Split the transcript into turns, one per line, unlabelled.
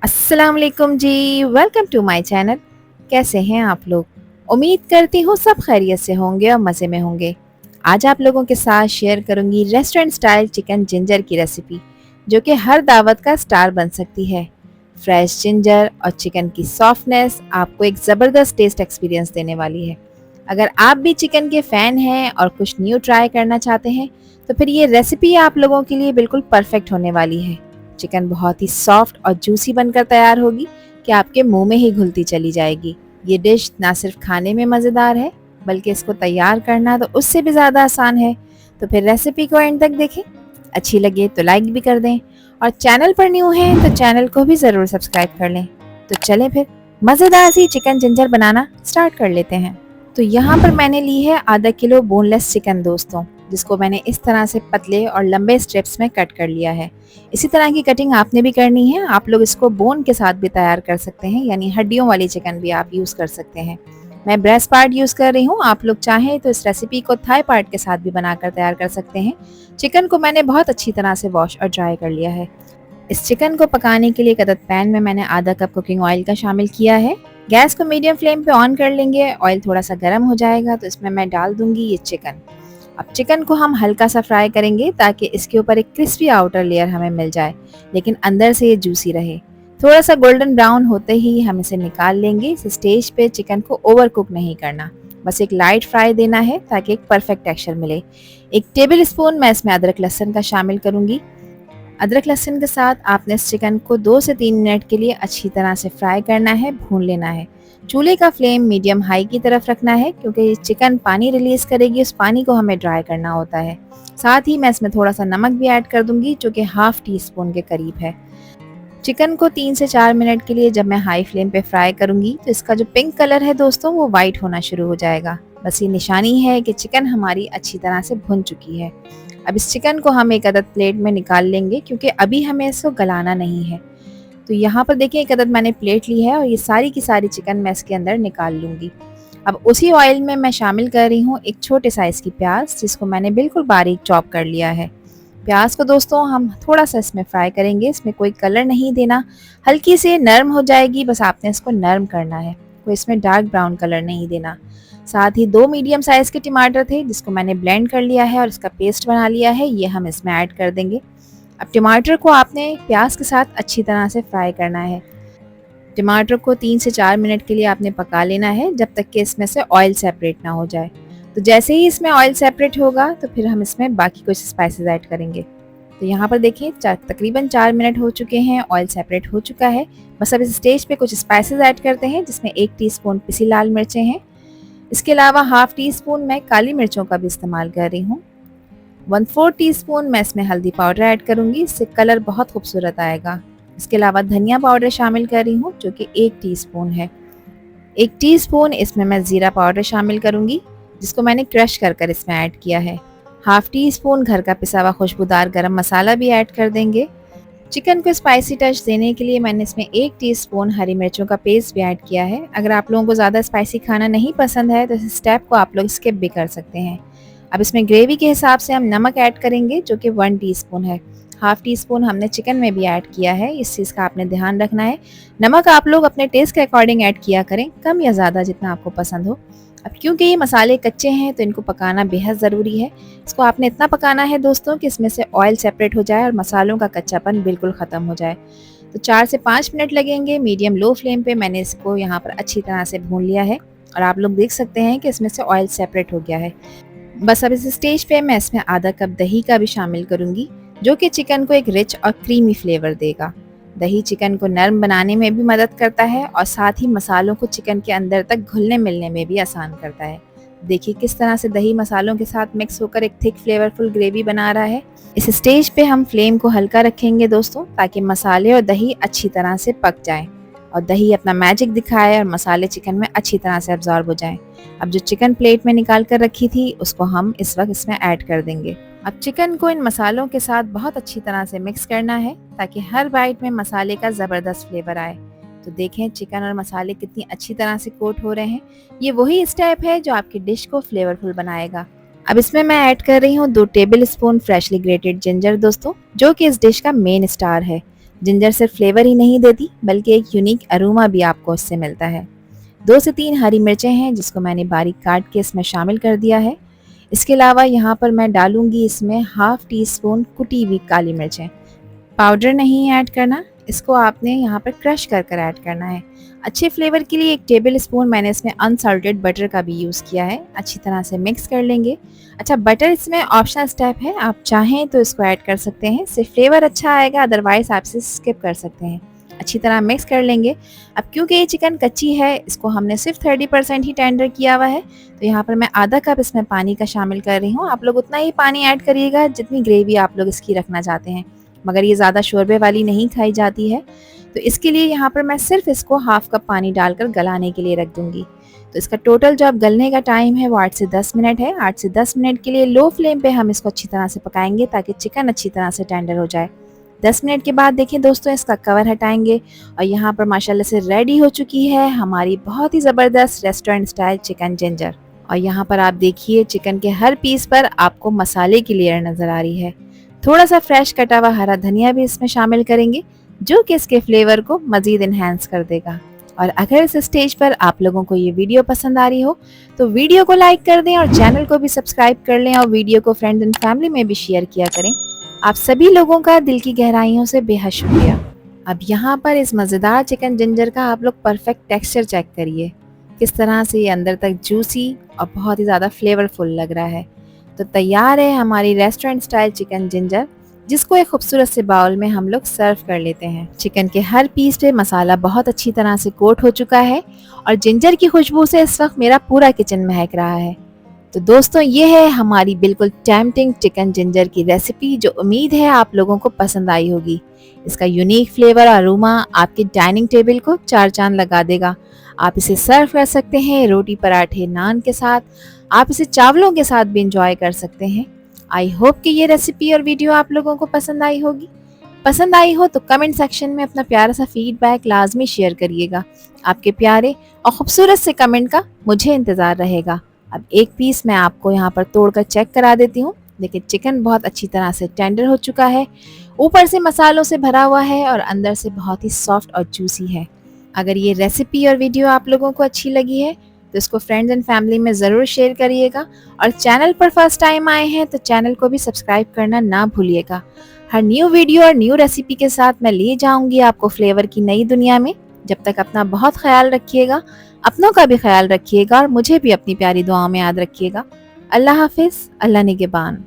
अस्सलाम वालेकुम जी। Welcome to my channel. कैसे हैं आप लोग? उम्मीद करती हूँ सब खैरियत से होंगे और मज़े में होंगे। आज आप लोगों के साथ शेयर करूंगी रेस्टोरेंट स्टाइल चिकन जिंजर की रेसिपी, जो कि हर दावत का स्टार बन सकती है। फ्रेश जिंजर और चिकन की सॉफ्टनेस आपको एक ज़बरदस्त टेस्ट एक्सपीरियंस देने वाली है। अगर आप भी चिकन के फ़ैन हैं और कुछ न्यू ट्राई करना चाहते हैं, तो फिर ये रेसिपी आप लोगों के लिए बिल्कुल परफेक्ट होने वाली है। चिकन बहुत ही सॉफ्ट और जूसी बनकर तैयार होगी कि आपके मुंह में ही घुलती चली जाएगी। ये डिश ना सिर्फ खाने में मज़ेदार है, बल्कि इसको तैयार करना तो उससे भी ज़्यादा आसान है। तो फिर रेसिपी को एंड तक देखें। अच्छी लगे तो लाइक भी कर दें, और चैनल पर न्यू हैं तो चैनल को भी ज़रूर सब्सक्राइब कर लें। तो चलें फिर मज़ेदार सी चिकन जिंजर बनाना स्टार्ट कर लेते हैं। तो यहाँ पर मैंने ली है आधा किलो बोनलेस चिकन दोस्तों, जिसको मैंने इस तरह से पतले और लंबे स्ट्रिप्स में कट कर लिया है। इसी तरह की कटिंग आपने भी करनी है। आप लोग इसको बोन के साथ भी तैयार कर सकते हैं, यानी हड्डियों वाली चिकन भी आप यूज़ कर सकते हैं। मैं ब्रेस्ट पार्ट यूज़ कर रही हूँ। आप लोग चाहें तो इस रेसिपी को थाई पार्ट के साथ भी बनाकर तैयार कर सकते हैं। चिकन को मैंने बहुत अच्छी तरह से वॉश और ड्राई कर लिया है। इस चिकन को पकाने के लिए एक अदद पैन में मैंने आधा कप कुकिंग ऑयल का शामिल किया है। गैस को मीडियम फ्लेम पे ऑन कर लेंगे। ऑयल थोड़ा सा गर्म हो जाएगा तो इसमें मैं डाल दूंगी ये चिकन। अब चिकन को हम हल्का सा फ्राई करेंगे ताकि इसके ऊपर एक क्रिस्पी आउटर लेयर हमें मिल जाए, लेकिन अंदर से ये जूसी रहे। थोड़ा सा गोल्डन ब्राउन होते ही हम इसे निकाल लेंगे। इस स्टेज पे चिकन को ओवर कुक नहीं करना, बस एक लाइट फ्राई देना है ताकि एक परफेक्ट टेक्सचर मिले। एक टेबल स्पून मैं इसमें अदरक लहसुन का शामिल करूंगी। अदरक लहसुन के साथ आपने इस चिकन को 2 से 3 मिनट के लिए अच्छी तरह से फ्राई करना है, भून लेना है। चूल्हे का फ्लेम मीडियम हाई की तरफ रखना है, क्योंकि ये चिकन पानी रिलीज करेगी, उस पानी को हमें ड्राई करना होता है। साथ ही मैं इसमें थोड़ा सा नमक भी ऐड कर दूंगी, जो कि हाफ टी स्पून के करीब है। चिकन को 3 से 4 मिनट के लिए जब मैं हाई फ्लेम पे फ्राई करूंगी, तो इसका जो पिंक कलर है दोस्तों, वो वाइट होना शुरू हो जाएगा। बस ये निशानी है कि चिकन हमारी अच्छी तरह से भुन चुकी है। अब इस चिकन को हम एक अदद प्लेट में निकाल लेंगे, क्योंकि अभी हमें इसको गलाना नहीं है। तो यहाँ पर देखिए एक अदद मैंने प्लेट ली है और ये सारी की सारी चिकन मैं इसके अंदर निकाल लूँगी। अब उसी ऑयल में मैं शामिल कर रही हूँ एक छोटे साइज़ की प्याज, जिसको मैंने बिल्कुल बारीक चॉप कर लिया है। प्याज को दोस्तों हम थोड़ा सा इसमें फ्राई करेंगे। इसमें कोई कलर नहीं देना, हल्की से नरम हो जाएगी, बस आपने इसको नरम करना है, कोई इसमें डार्क ब्राउन कलर नहीं देना। साथ ही 2 मीडियम साइज़ के टमाटर थे, जिसको मैंने ब्लेंड कर लिया है और इसका पेस्ट बना लिया है, ये हम इसमें ऐड कर देंगे। अब टमाटर को आपने प्याज के साथ अच्छी तरह से फ्राई करना है। टमाटर को 3 से 4 मिनट के लिए आपने पका लेना है, जब तक कि इसमें से ऑयल सेपरेट ना हो जाए। तो जैसे ही इसमें ऑयल सेपरेट होगा, तो फिर हम इसमें बाकी कुछ स्पाइसेस ऐड करेंगे। तो यहाँ पर देखिए तकरीबन 4 मिनट हो चुके हैं, ऑयल सेपरेट हो चुका है। बस अब इस स्टेज पे कुछ स्पाइसेस ऐड करते हैं, जिसमें 1 टीस्पून पिसी लाल मिर्चें हैं। इसके अलावा हाफ टी स्पून मैं काली मिर्चों का भी इस्तेमाल कर रही हूँ। 1/4 टीस्पून मैं इसमें हल्दी पाउडर ऐड करूंगी, इससे कलर बहुत खूबसूरत आएगा। इसके अलावा धनिया पाउडर शामिल कर रही हूँ, जो कि 1 टीस्पून है। 1 टीस्पून इसमें मैं ज़ीरा पाउडर शामिल करूंगी, जिसको मैंने क्रश कर कर इसमें ऐड किया है। हाफ टी स्पून घर का पिसा हुआ खुशबूदार गरम मसाला भी ऐड कर देंगे। चिकन को स्पाइसी टच देने के लिए मैंने इसमें 1 टीस्पून हरी मिर्चों का पेस्ट भी ऐड किया है। अगर आप लोगों को ज़्यादा स्पाइसी खाना नहीं पसंद है, तो इस स्टेप को आप लोग स्किप भी कर सकते हैं। अब इसमें ग्रेवी के हिसाब से हम नमक ऐड करेंगे, जो कि 1 टीस्पून है। हाफ टी स्पून हमने चिकन में भी ऐड किया है, इस चीज़ का आपने ध्यान रखना है। नमक आप लोग अपने टेस्ट के अकॉर्डिंग ऐड किया करें, कम या ज़्यादा जितना आपको पसंद हो। अब क्योंकि ये मसाले कच्चे हैं, तो इनको पकाना बेहद ज़रूरी है। इसको आपने इतना पकाना है दोस्तों कि इसमें से ऑयल सेपरेट हो जाए और मसालों का कच्चापन बिल्कुल ख़त्म हो जाए। तो 4 से 5 मिनट लगेंगे। मीडियम लो फ्लेम पे मैंने इसको यहाँ पर अच्छी तरह से भून लिया है, और आप लोग देख सकते हैं कि इसमें से ऑयल सेपरेट हो गया है। बस अब इस स्टेज पे मैं इसमें आधा कप दही का भी शामिल करूँगी, जो कि चिकन को एक रिच और क्रीमी फ्लेवर देगा। दही चिकन को नरम बनाने में भी मदद करता है, और साथ ही मसालों को चिकन के अंदर तक घुलने मिलने में भी आसान करता है। देखिए किस तरह से दही मसालों के साथ मिक्स होकर एक थिक फ्लेवरफुल ग्रेवी बना रहा है। इस स्टेज पे हम फ्लेम को हल्का रखेंगे दोस्तों, ताकि मसाले और दही अच्छी तरह से पक जाएं और दही अपना मैजिक दिखाए और मसाले चिकन में अच्छी तरह से अब्जॉर्ब हो जाएं। अब जो चिकन प्लेट में निकाल कर रखी थी, उसको हम इस वक्त इसमें ऐड कर देंगे। अब चिकन को इन मसालों के साथ बहुत अच्छी तरह से मिक्स करना है, ताकि हर बाइट में मसाले का ज़बरदस्त फ्लेवर आए। तो देखें चिकन और मसाले कितनी अच्छी तरह से कोट हो रहे हैं। ये वही स्टेप है जो आपकी डिश को फ्लेवरफुल बनाएगा। अब इसमें मैं ऐड कर रही हूँ 2 tablespoon freshly grated ginger दोस्तों, जो कि इस डिश का मेन स्टार है। जिंजर सिर्फ फ्लेवर ही नहीं देती बल्कि एक यूनिक अरोमा भी आपको इससे मिलता है। 2 से 3 हरी मिर्चें हैं जिसको मैंने बारीक काट के इसमें शामिल कर दिया है। इसके अलावा यहाँ पर मैं डालूंगी इसमें हाफ टी स्पून कुटी हुई काली मिर्चें। पाउडर नहीं ऐड करना, इसको आपने यहाँ पर क्रश कर कर ऐड करना है। अच्छे फ्लेवर के लिए 1 टेबल स्पून मैंने इसमें अनसॉल्टेड बटर का भी यूज़ किया है। अच्छी तरह से मिक्स कर लेंगे। अच्छा, बटर इसमें ऑप्शनल स्टेप है, आप चाहें तो इसको ऐड कर सकते हैं, इससे फ्लेवर अच्छा आएगा, अदरवाइज आप इसे स्किप कर सकते हैं। अच्छी तरह मिक्स कर लेंगे। अब क्योंकि ये चिकन कच्ची है, इसको हमने सिर्फ 30% ही टेंडर किया हुआ है, तो यहाँ पर मैं आधा कप इसमें पानी का शामिल कर रही हूँ। आप लोग उतना ही पानी ऐड करिएगा जितनी ग्रेवी आप लोग इसकी रखना चाहते हैं, मगर ये ज़्यादा शोरबे वाली नहीं खाई जाती है, तो इसके लिए यहाँ पर मैं सिर्फ इसको हाफ कप पानी डालकर गलाने के लिए रख दूँगी। तो इसका टोटल जो अब गलने का टाइम है वो 8 से 10 मिनट है। 8 से 10 मिनट के लिए लो फ्लेम पे हम इसको अच्छी तरह से पकाएंगे ताकि चिकन अच्छी तरह से टेंडर हो जाए। 10 मिनट के बाद देखिए दोस्तों, इसका कवर हटाएंगे और यहाँ पर माशाल्लाह से रेडी हो चुकी है हमारी बहुत ही ज़बरदस्त रेस्टोरेंट स्टाइल चिकन जिंजर। और यहाँ पर आप देखिए चिकन के हर पीस पर आपको मसाले की लेयर नज़र आ रही है। थोड़ा सा फ्रेश कटा हुआ हरा धनिया भी इसमें शामिल करेंगे जो कि इसके फ्लेवर को मज़ीद इन्हेंस कर देगा। और अगर इस स्टेज पर आप लोगों को ये वीडियो पसंद आ रही हो तो वीडियो को लाइक कर दें और चैनल को भी सब्सक्राइब कर लें और वीडियो को फ्रेंड्स एंड फैमिली में भी शेयर किया करें। आप सभी लोगों का दिल की गहराइयों से बेहद शुक्रिया। अब यहाँ पर इस मज़ेदार चिकन जिंजर का आप लोग परफेक्ट टेक्सचर चेक करिए, किस तरह से ये अंदर तक जूसी और बहुत ही ज़्यादा फ्लेवरफुल लग रहा है। तो तैयार है हमारी रेस्टोरेंट स्टाइल चिकन जिंजर, जिसको एक खूबसूरत से बाउल में हम लोग सर्व कर लेते हैं। चिकन के हर पीस पे मसाला बहुत अच्छी तरह से कोट हो चुका है और जिंजर की खुशबू से इस वक्त मेरा पूरा किचन महक रहा है। तो दोस्तों, ये है हमारी बिल्कुल टेम्पटिंग चिकन जिंजर की रेसिपी, जो उम्मीद है आप लोगों को पसंद आई होगी। इसका यूनिक फ्लेवर और अरोमा आपके डाइनिंग टेबल को 4 चांद लगा देगा। आप इसे सर्व कर सकते हैं रोटी, पराठे, नान के साथ। आप इसे चावलों के साथ भी इंजॉय कर सकते हैं। आई होप कि ये रेसिपी और वीडियो आप लोगों को पसंद आई होगी। पसंद आई हो तो कमेंट सेक्शन में अपना प्यारा सा फीडबैक लाजमी शेयर करिएगा। आपके प्यारे और खूबसूरत से कमेंट का मुझे इंतज़ार रहेगा। अब एक पीस मैं आपको यहाँ पर तोड़कर चेक करा देती हूँ। देखिए, चिकन बहुत अच्छी तरह से टेंडर हो चुका है, ऊपर से मसालों से भरा हुआ है और अंदर से बहुत ही सॉफ्ट और जूसी है। अगर ये रेसिपी और वीडियो आप लोगों को अच्छी लगी है तो इसको फ्रेंड्स एंड फैमिली में ज़रूर शेयर करिएगा और चैनल पर फर्स्ट टाइम आए हैं तो चैनल को भी सब्सक्राइब करना ना भूलिएगा। हर न्यू वीडियो और न्यू रेसिपी के साथ मैं ले जाऊंगी आपको फ्लेवर की नई दुनिया में। जब तक अपना बहुत ख्याल रखिएगा, अपनों का भी ख्याल रखिएगा और मुझे भी अपनी प्यारी दुआओं में याद रखिएगा। अल्लाह हाफिज़, अल्लाह निगहबान।